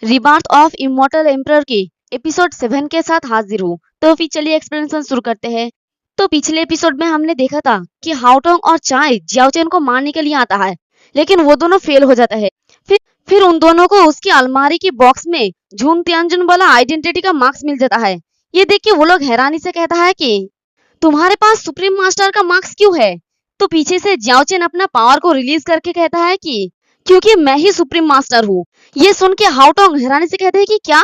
रिबार्थ of immortal emperor की episode 7 के साथ हाजिर हूँ। तो फिर चलिए एक्सप्लेनेशन शुरू करते हैं। तो पिछले एपिसोड में हमने देखा था कि हाओटोंग और चाय जियाओचेन को मारने के लिए आता है, लेकिन वो दोनों फेल हो जाता है। फिर उन दोनों को उसकी अलमारी की बॉक्स में झून तियानजुन वाला आइडेंटिटी का मार्क्स मिल जाता है। ये देख के वो लोग हैरानी से कहता है कि तुम्हारे पास सुप्रीम मास्टर का मार्क्स क्यों है? तो पीछे से जियाओचेन अपना पावर को रिलीज करके कहता है कि क्योंकि मैं ही सुप्रीम मास्टर हूँ। ये सुन के हाओटोंग हैरानी से कहते हैं कि क्या?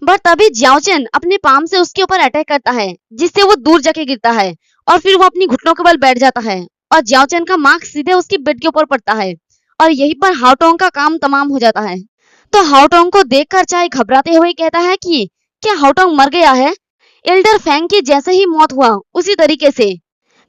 बट तभी जियाओचेन अपने पाम से उसके ऊपर अटैक करता है, जिससे वो दूर जाके गिरता है और फिर वो अपनी घुटनों के बल बैठ जाता है और जियाओचेन का मार्क्स सीधे उसकी बेड के ऊपर पड़ता है और यहीं पर हाओटोंग का काम तमाम हो जाता है। तो हाओटोंग को देखकर चाय घबराते हुए कहता है कि क्या हाओटोंग मर गया है? एल्डर फैंग की जैसे ही मौत हुआ उसी तरीके से।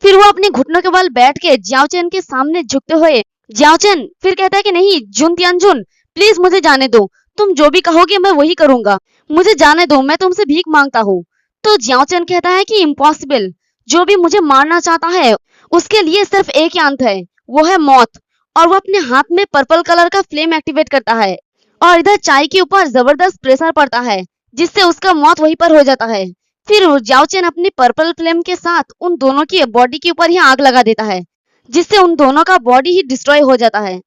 फिर वो अपने घुटनों के बल बैठ के जियाओचेन के सामने झुकते हुए जियाओचेन फिर कहता है कि नहीं जुन तियानजुन, प्लीज मुझे जाने दो, तुम जो भी कहोगे मैं वही करूंगा, मुझे जाने दो, मैं तुमसे भीख मांगता हूँ। तो जियाओचेन कहता है कि इम्पॉसिबल, जो भी मुझे मारना चाहता है उसके लिए सिर्फ एक ही अंत है, वो है मौत। और वो अपने हाथ में पर्पल कलर का फ्लेम एक्टिवेट करता है और इधर चाय के ऊपर जबरदस्त प्रेशर पड़ता है, जिससे उसका मौत वहीं पर हो जाता है। फिर जियाओचेन अपनी पर्पल फ्लेम के साथ उन दोनों की बॉडी के ऊपर ही आग लगा देता है, जिससे उन दोनों का बॉडी ही डिस्ट्रॉय हो जाता है।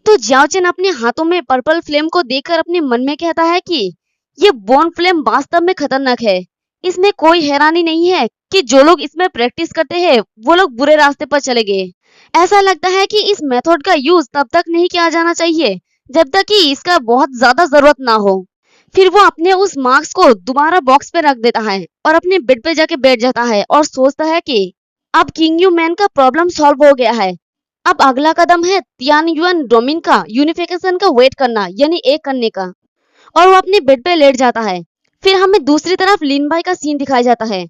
तो जियाओचेन अपने हाथों में पर्पल फ्लेम को देखकर अपने मन में कहता है कि ये बोन फ्लेम वास्तव में खतरनाक है। इसमें कोई हैरानी नहीं है कि जो लोग इसमें प्रैक्टिस करते हैं वो लोग बुरे रास्ते पर चले गए। ऐसा लगता है कि इस मेथड का यूज तब तक नहीं किया जाना चाहिए जब तक कि इसका बहुत ज्यादा जरूरत ना हो। फिर वो अपने उस मार्क्स को दोबारा बॉक्स पे रख देता है और अपने बेड पे जाके बैठ जाता है और सोचता है कि अब किंग यू मैन का प्रॉब्लम सॉल्व हो गया है। अब अगला कदम है तियानयुन डोमिन का यूनिफिकेशन का वेट करना, यानी एक करने का। और वो अपने बेड पे लेट जाता है। फिर हमें दूसरी तरफ लिन बाई का सीन दिखाया जाता है।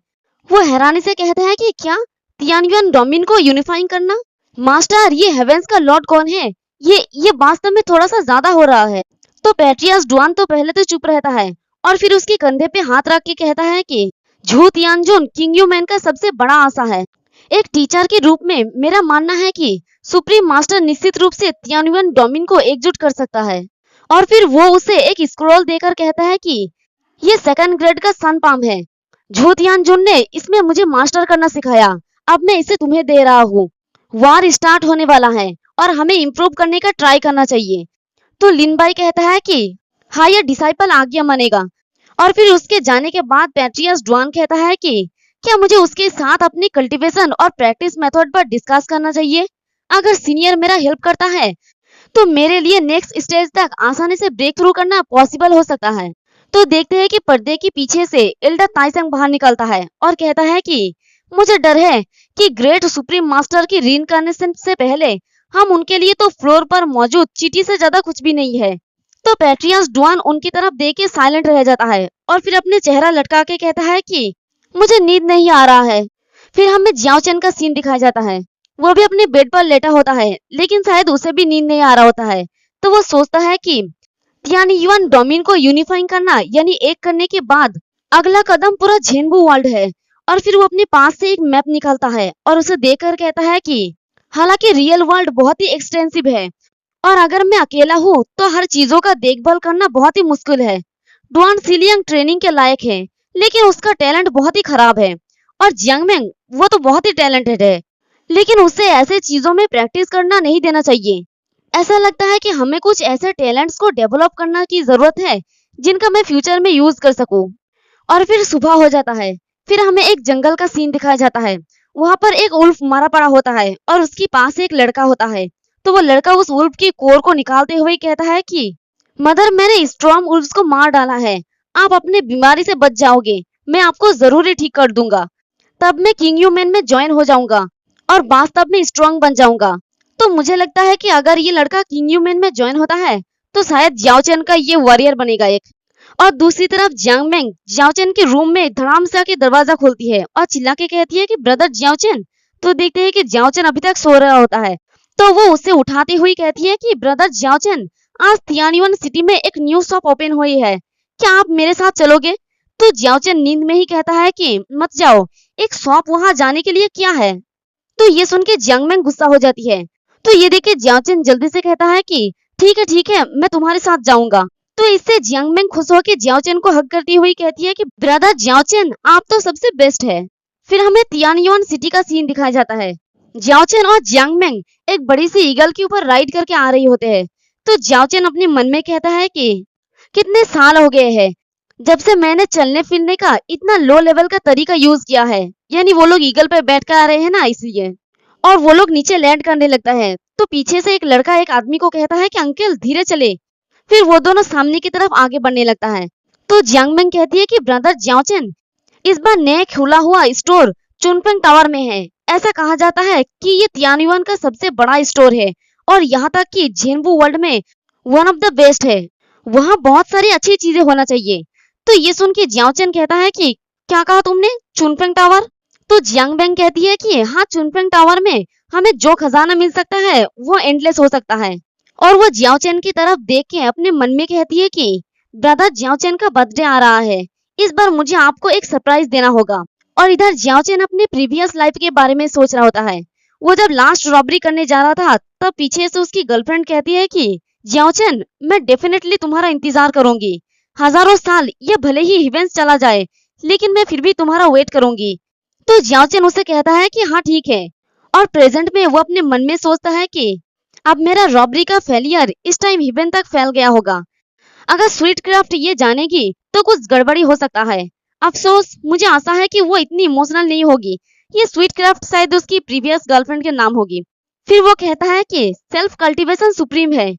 वो हैरानी से कहता है कि क्या तियानयुन डोमिन को यूनिफाइंग करना? मास्टर, ये हेवेंस का लॉर्ड कौन है? ये वास्तव में थोड़ा सा ज्यादा हो रहा है। तो पैट्रियस डुआन तो पहले तो चुप रहता है और फिर उसके कंधे पे हाथ रख के कहता है कि झू तियानजुन किंग यू मैन का सबसे बड़ा आशा है। एक टीचर के रूप में मेरा मानना है कि सुप्रीम मास्टर निश्चित रूप से तियानयुन डोमिन को एकजुट कर सकता है। और फिर वो उसे एक स्क्रॉल देकर कहता है कि ये सेकंड ग्रेड का सन पाम है। झू तियानजुन ने इसमें मुझे मास्टर करना सिखाया, अब मैं इसे तुम्हें दे रहा हूँ। वार स्टार्ट होने वाला है और हमें इम्प्रूव करने का ट्राई करना चाहिए। तो लिन बाई कहता है कि हाँ, ये डिसाइपल आज्ञा मानेगा। और फिर उसके जाने के बाद पैट्रियस डुआन कहता है कि क्या मुझे उसके साथ अपनी कल्टीवेशन और प्रैक्टिस मेथड पर डिस्कस करना चाहिए? अगर सीनियर मेरा हेल्प करता है तो मेरे लिए नेक्स्ट स्टेज तक आसानी से ब्रेक थ्रू करना पॉसिबल हो सकता है। तो देखते हैं कि पर्दे के पीछे से एल्डर ताइसंग बाहर निकलता है और कहता है कि मुझे डर है कि ग्रेट सुप्रीम मास्टर की रीइंकार्नेशन से पहले हम उनके लिए तो फ्लोर पर मौजूद चीटी से ज्यादा कुछ भी नहीं है। तो पैट्रियस डुआन उनकी तरफ देख के साइलेंट रह जाता है और फिर अपने चेहरा लटका के कहता है कि मुझे नींद नहीं आ रहा है। फिर हमें जियाओचेन का सीन दिखाया जाता है। वो भी अपने बेड पर लेटा होता है, लेकिन शायद उसे भी नींद नहीं आ रहा होता है। तो वो सोचता है कि तियानयुन डोमिन को यूनिफाइंग करना यानी एक करने के बाद अगला कदम पूरा झेनबू वर्ल्ड है। और फिर वो अपने पास से एक मैप निकालता है और उसे देखकर कहता है कि हालांकि रियल वर्ल्ड बहुत ही एक्सटेंसिव है और अगर मैं अकेला हूँ तो हर चीजों का देखभाल करना बहुत ही मुश्किल है। डुआन सिलियंग ट्रेनिंग के लायक है, लेकिन उसका टैलेंट बहुत ही खराब है। और जियांगमेंग वो तो बहुत ही टैलेंटेड है, लेकिन उसे ऐसे चीजों में प्रैक्टिस करना नहीं देना चाहिए। ऐसा लगता है कि हमें कुछ ऐसे टैलेंट्स को डेवलप करना की जरूरत है जिनका मैं फ्यूचर में यूज कर सकूं। और फिर सुबह हो जाता है। फिर हमें एक जंगल का सीन दिखाया जाता है। वहां पर एक उल्फ मारा पड़ा होता है और उसके पास एक लड़का होता है। तो वो लड़का उस उल्फ की कोर को निकालते हुए कहता है कि मदर, मैंने स्ट्रॉन्ग उल्फ्स को मार डाला है, आप अपने बीमारी से बच जाओगे, मैं आपको जरूर ही ठीक कर दूंगा। तब मैं किंग यू मैन में ज्वाइन हो जाऊंगा और वास्तव में स्ट्रॉन्ग बन जाऊंगा। तो मुझे लगता है कि अगर ये लड़का किंग यू मैन में ज्वाइन होता है तो शायद जियाओचेन का ये वॉरियर बनेगा एक। और दूसरी तरफ जियांगमेंग जियाओचेन के रूम में धड़ाम से आके दरवाजा खोलती है और चिल्ला के कहती है कि ब्रदर जियाओचेन। तो देखते हैं कि जियाओचेन अभी तक सो रहा होता है। तो वो उसे उठाती हुई कहती है कि ब्रदर जियाओचेन, आज तियानयुन सिटी में एक न्यू शॉप ओपन हुई है, क्या आप मेरे साथ चलोगे? तो जियाओचेन नींद में ही कहता है कि मत जाओ, एक शॉप वहां जाने के लिए क्या है? तो ये सुन के जियांगमेंग गुस्सा हो जाती है। तो ये देख के जियाओचेन जल्दी से कहता है कि ठीक है, मैं तुम्हारे साथ जाऊंगा। तो इससे जियांग मेंग खुश होकर जियाओ चेन को हग करती हुई कहती है कि ब्रदर जियाओ चेन, आप तो सबसे बेस्ट है। फिर हमें तियानयुआन सिटी का सीन दिखाया जाता है। जियाओ चेन और जियांग मेंग एक बड़ी सी ईगल के ऊपर राइड करके आ रही होते हैं। तो जियाओ चेन अपने मन में कहता है कि कितने साल हो गए हैं जब से मैंने चलने फिरने का इतना लो लेवल का तरीका यूज किया है, यानी वो लोग ईगल पे बैठ कर आ रहे हैं ना, इसलिए। और वो लोग नीचे लैंड करने लगता है तो पीछे से एक लड़का एक आदमी को कहता है कि अंकल धीरे चले। फिर वो दोनों सामने की तरफ आगे बढ़ने लगता है। तो जियांग मेंग कहती है कि ब्रदर जियाओ चेन, इस बार नए खुला हुआ स्टोर चुनफेंग टावर में है। ऐसा कहा जाता है कि ये तियानयुआन का सबसे बड़ा स्टोर है और यहाँ तक कि जेनबू वर्ल्ड में वन ऑफ द बेस्ट है। वहाँ बहुत सारी अच्छी चीजें होना चाहिए। तो ये सुन के जियाओ चेन कहता है कि क्या कहा तुमने, चुनफेंग टावर? तो जियांग मेंग कहती है कि हाँ, चुनफेंग टावर में हमें जो खजाना मिल सकता है वो एंडलेस हो सकता है। और वो जियाओ चेन की तरफ देख के अपने मन में कहती है कि ब्रदर जियाओ चेन का बर्थडे आ रहा है, इस बार मुझे आपको एक सरप्राइज देना होगा। और इधर जियाओ चेन अपने प्रीवियस लाइफ के बारे में सोच रहा होता है। वो जब लास्ट रॉबरी करने जा रहा था तब पीछे से उसकी गर्लफ्रेंड कहती है कि जियाओ चेन, मैं डेफिनेटली तुम्हारा इंतजार करूंगी। हजारों साल या भले ही इवेंट्स चला जाए, लेकिन मैं फिर भी तुम्हारा वेट करूंगी। तो जियाओ चेन उसे कहता है कि हाँ ठीक है। और प्रेजेंट में वो अपने मन में सोचता है कि अब मेरा रॉबरी का फेलियर इस टाइम इवेंट तक फैल गया होगा। अगर स्वीट क्राफ्ट ये जानेगी तो कुछ गड़बड़ी हो सकता है। अफसोस, मुझे आशा है कि वो इतनी इमोशनल नहीं होगी। ये स्वीट क्राफ्ट शायद उसकी प्रीवियस गर्लफ्रेंड के नाम होगी। फिर वो कहता है कि सेल्फ कल्टीवेशन सुप्रीम है,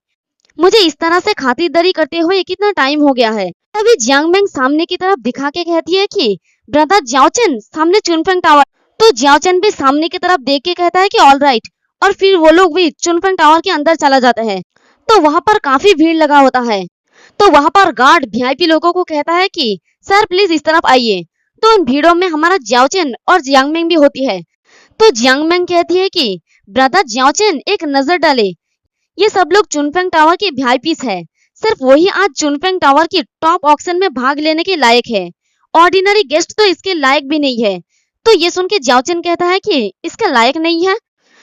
मुझे इस तरह से खातिरदारी करते हुए कितना टाइम हो गया है। तभी जियांग मेंग सामने की तरफ दिखा के कहती है कि ब्रदर जियाओ चेन, सामने चुनफेंग टावर। तो जियाओ चेन भी सामने की तरफ देख के कहता है कि ऑल राइट। और फिर वो लोग भी चुनफेंग टावर के अंदर चला जाता है। तो वहां पर काफी भीड़ लगा होता है। तो वहां पर गार्ड वीआईपी लोगों को कहता है कि सर प्लीज इस तरफ आइए। तो उन भीड़ों में हमारा जियाओ चेन और जियांग मेंग भी होती है। तो जियांग मेंग कहती है कि ब्रदर जियाओ चेन, एक नजर डाले, ये सब लोग चुनफेंग टावर के वीआईपीस है। सिर्फ वही आज चुनफेंग टावर की टॉप ऑक्शन में भाग लेने के लायक है। ऑर्डिनरी गेस्ट तो इसके लायक भी नहीं है। तो ये सुन के जियाओ चेन कहता है कि इसका लायक नहीं है।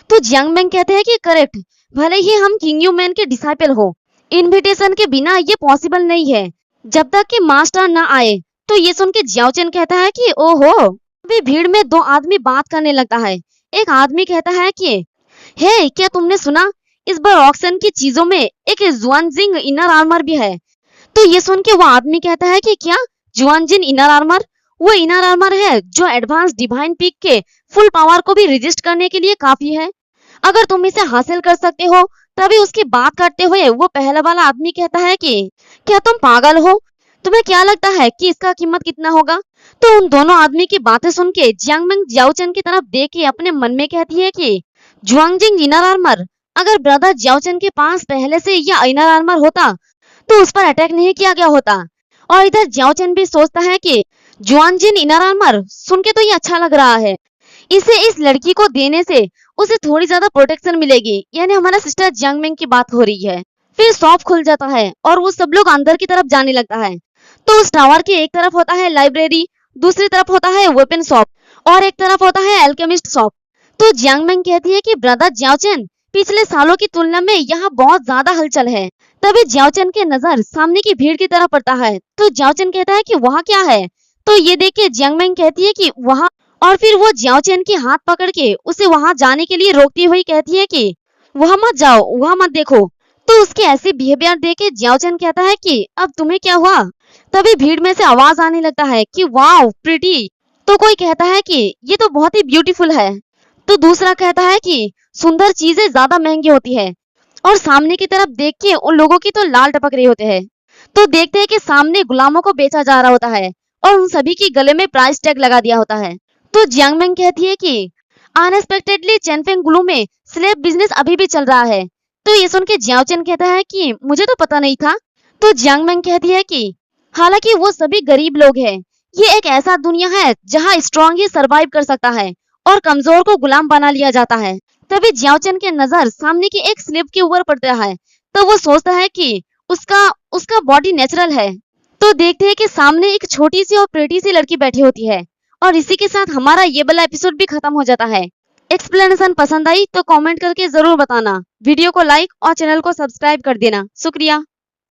तो जियांग मेंग कहते हैं कि करेक्ट, भले ही हम किंग यू मैन के डिसाइपल हो, इनविटेशन के बिना ये पॉसिबल नहीं है जब तक कि मास्टर ना आए। तो ये सुन के जियाओ चेन कहता है कि ओहो। अभी भीड़ में दो आदमी बात करने लगता है। एक आदमी कहता है कि हे, क्या तुमने सुना, इस बार ऑक्शन की चीजों में एक जुआनजिंग इनर आर्मर भी है। तो ये सुन के वो आदमी कहता है कि क्या, जुआनजिन इनर आर्मर? वो इनर आर्मर है जो एडवांस डिवाइन पीक के फुल पावर को भी रजिस्ट करने के लिए काफी है। अगर तुम इसे हासिल कर सकते हो। तभी उसकी बात करते हुए वो पहला वाला आदमी कहता है कि क्या तुम पागल हो, तुम्हें क्या लगता है कि इसका कीमत कितना होगा? तो उन दोनों आदमी की बातें सुन के जियांग मेंग जियाओ चेन की तरफ देख के अपने मन में कहती है कि जुआनजिंग इनर आर्मर, अगर ब्रदर जियाओ चेन के पास पहले से यह इनर आर्मर होता तो उस पर अटैक नहीं किया गया होता। और इधर जियाओ चेन भी सोचता है कि जुआनजिन इनर आर्मर सुन के तो ये अच्छा लग रहा है, इसे इस लड़की को देने से उसे थोड़ी ज्यादा प्रोटेक्शन मिलेगी। यानी हमारा सिस्टर जियांग मेंग की बात हो रही है। फिर शॉप खुल जाता है और वो सब लोग अंदर की तरफ जाने लगता है। तो उस टावर के एक तरफ होता है लाइब्रेरी, दूसरी तरफ होता है वेपन शॉप और एक तरफ होता है एल्केमिस्ट शॉप। तो जियांग मेंग कहती है कि ब्रदर जियाओ चेन, पिछले सालों की तुलना में यहाँ बहुत ज्यादा हलचल है। तभी जियाओ चेन के नजर सामने की भीड़ की तरफ पड़ता है। तो जियाओ चेन कहता है कि वहाँ क्या है? तो ये देख के जियांग मेंग कहती है कि वहाँ, और फिर वो जियाओ चेन के हाथ पकड़ के उसे वहां जाने के लिए रोकती हुई कहती है कि वहां मत जाओ, वहां मत देखो। तो उसके ऐसे बिहेवियर देख के जियाओ चेन कहता है कि अब तुम्हें क्या हुआ? तभी भीड़ में से आवाज आने लगता है कि वाओ प्रिटी। तो कोई कहता है कि ये तो बहुत ही ब्यूटीफुल है। तो दूसरा कहता है कि सुंदर चीजें ज्यादा महंगी होती है। और सामने की तरफ देख के उन लोगों की तो लाल टपक रही होते हैं। तो देखते हैं कि सामने गुलामों को बेचा जा रहा होता है और उन सभी की गले में प्राइस टैग लगा दिया होता है। तो जियांग मेंग कहती है कि अनएक्सपेक्टेडली चेनफेंग ग्लू में स्लेव बिजनेस अभी भी चल रहा है। तो ये सुन के जियाओ चेन कहता है कि मुझे तो पता नहीं था। तो जियांग मेंग कहती है कि हालांकि वो सभी गरीब लोग हैं, ये एक ऐसा दुनिया है जहाँ स्ट्रॉन्ग ही सरवाइव कर सकता है और कमजोर को गुलाम बना लिया जाता है। तभी जियाओ चेन के नजर सामने की एक स्लेव के ऊपर पड़ता है। तो वो सोचता है कि उसका बॉडी नेचुरल है। तो देखते हैं कि सामने एक छोटी सी और प्रेटी सी लड़की बैठी होती है। और इसी के साथ हमारा ये वाला एपिसोड भी खत्म हो जाता है। एक्सप्लेनेशन पसंद आई तो कमेंट करके जरूर बताना। वीडियो को लाइक और चैनल को सब्सक्राइब कर देना। शुक्रिया।